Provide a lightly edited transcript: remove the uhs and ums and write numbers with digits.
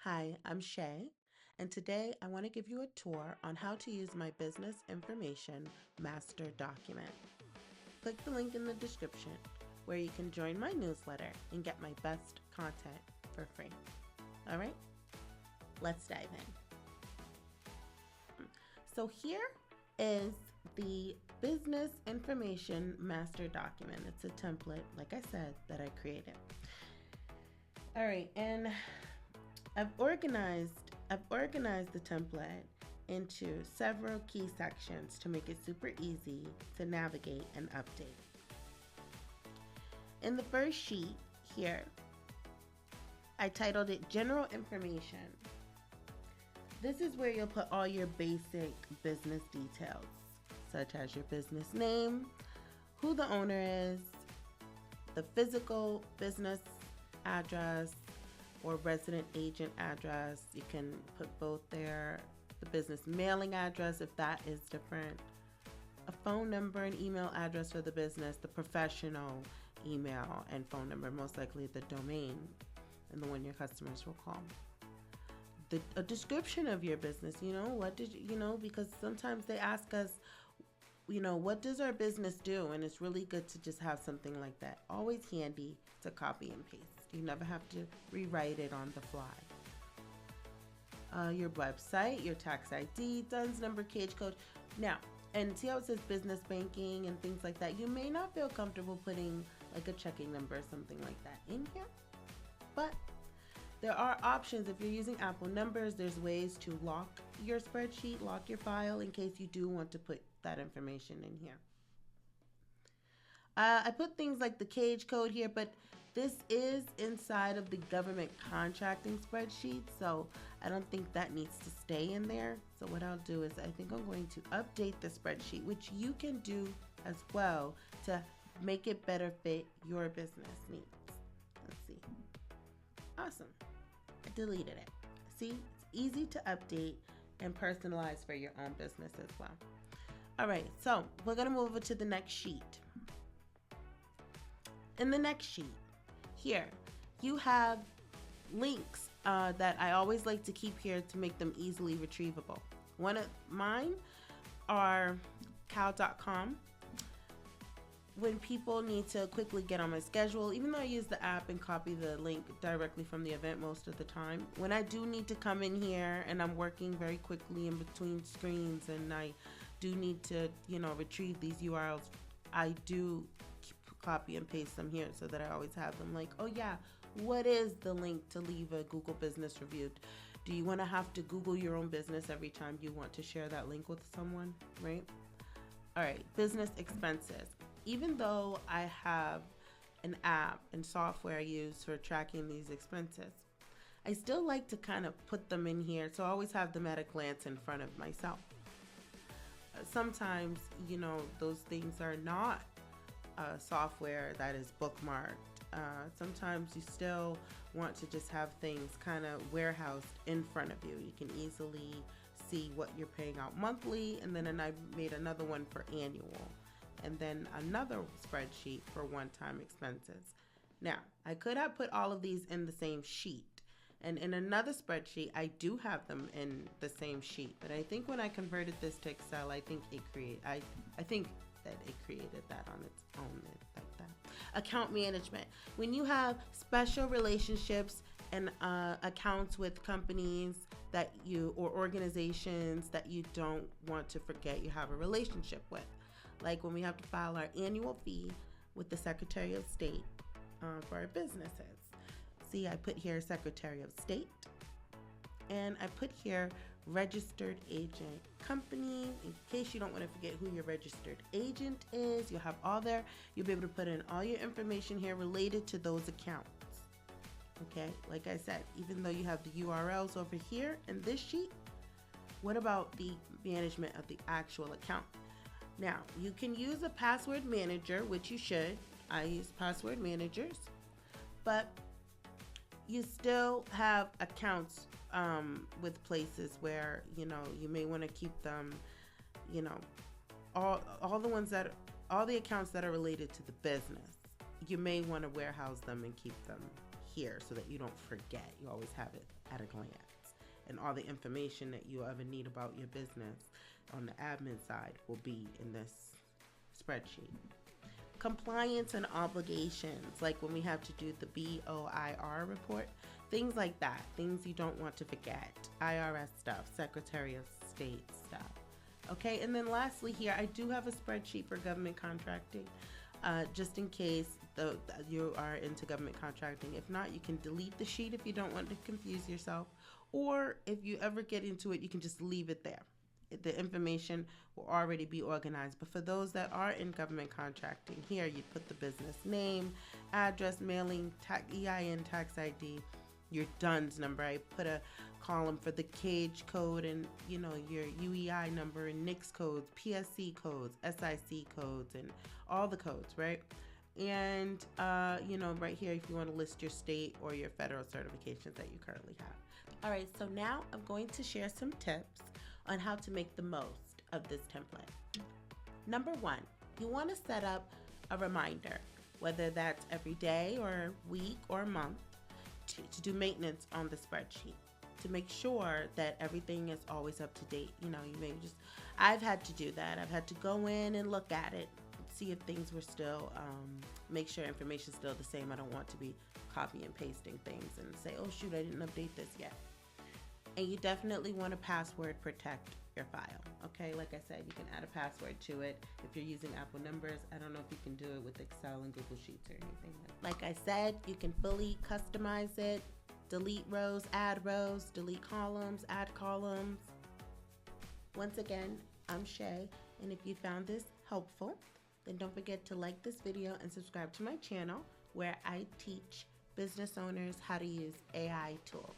Hi, I'm Shay, and today I want to give you a tour on how to use my business information master document. Click the link in the description where you can join my newsletter and get my best content for free. All right, let's dive in. So here is the business information master document. It's a template, like I said, that I created. All right, and I've organized the template into several key sections to make it super easy to navigate and update. In the first sheet here, I titled it General Information. This is where you'll put all your basic business details, such as your business name, who the owner is, the physical business address, or resident agent address. You can put both there. The business mailing address, if that is different. A phone number and email address for the business, the professional email and phone number, most likely the domain, and the one your customers will call. A description of your business, what did you, because sometimes they ask us, what does our business do? And it's really good to just have something like that. Always handy to copy and paste. You never have to rewrite it on the fly. Your website, your tax ID, DUNS number, cage code. Now, and see how it says business banking and things like that. You may not feel comfortable putting like a checking number or something like that in here, but there are options. If you're using Apple numbers, there's ways to lock your spreadsheet, lock your file in case you do want to put that information in here. I put things like the cage code here, but this is inside of the government contracting spreadsheet, so I don't think that needs to stay in there. So what I'll do is I think I'm going to update the spreadsheet, which you can do as well to make it better fit your business needs. Let's see. Awesome. I deleted it. See, it's easy to update and personalize for your own business as well. All right, so we're going to move over to the next sheet. In the next sheet, here, you have links that I always like to keep here to make them easily retrievable. One of mine are cow.com. When people need to quickly get on my schedule, even though I use the app and copy the link directly from the event most of the time, when I do need to come in here and I'm working very quickly in between screens and I do need to, retrieve these URLs, I do copy and paste them here so that I always have them like, oh yeah, what is the link to leave a Google business review? Do you want to have to Google your own business every time you want to share that link with someone, right? All right, business expenses. Even though I have an app and software I use for tracking these expenses, I still like to kind of put them in here so I always have them at a glance in front of myself. Sometimes, those things are not software that is bookmarked. Sometimes you still want to just have things kind of warehoused in front of you. You can easily see what you're paying out monthly, and then I made another one for annual, and then another spreadsheet for one-time expenses. Now, I could have put all of these in the same sheet, and in another spreadsheet, I do have them in the same sheet, but I think when I converted this to Excel, I think it created that on its own, like that. Account management. When you have special relationships and accounts with companies or organizations that you don't want to forget you have a relationship with, like when we have to file our annual fee with the Secretary of State for our businesses. See, I put here Secretary of State, and I put here registered agent company. In case you don't want to forget who your registered agent is, you'll have all there. You'll be able to put in all your information here related to those accounts. Okay, like I said, even though you have the URLs over here in this sheet, what about the management of the actual account? Now, you can use a password manager, which you should. I use password managers, but you still have accounts with places where, you may want to keep them, all the accounts that are related to the business. You may want to warehouse them and keep them here so that you don't forget. You always have it at a glance. And all the information that you ever need about your business on the admin side will be in this spreadsheet. Compliance and obligations, like when we have to do the BOIR report, things like that, things you don't want to forget. IRS stuff, Secretary of State stuff. Okay, and then lastly here, I do have a spreadsheet for government contracting, just in case you are into government contracting. If not, you can delete the sheet if you don't want to confuse yourself, or if you ever get into it, you can just leave it there. The information will already be organized. But for those that are in government contracting, here you put the business name, address, mailing, EIN, tax ID, your DUNS number. I put a column for the cage code and your UEI number and NICS codes, PSC codes, SIC codes, and all the codes, right? And right here, if you want to list your state or your federal certifications that you currently have. All right, so now I'm going to share some tips on how to make the most of this template. Number one, you want to set up a reminder, whether that's every day or week or month, to do maintenance on the spreadsheet, to make sure that everything is always up to date. I've had to do that. I've had to go in and look at it, see if things were still, make sure information's still the same. I don't want to be copy and pasting things and say, oh shoot, I didn't update this yet. And you definitely want to password protect your file. Okay, like I said, you can add a password to it if you're using Apple numbers. I don't know if you can do it with Excel and Google Sheets or anything. Like I said, you can fully customize it, delete rows, delete columns, add columns. Once again, I'm Shay, and if you found this helpful, then don't forget to like this video and subscribe to my channel where I teach business owners how to use AI tools.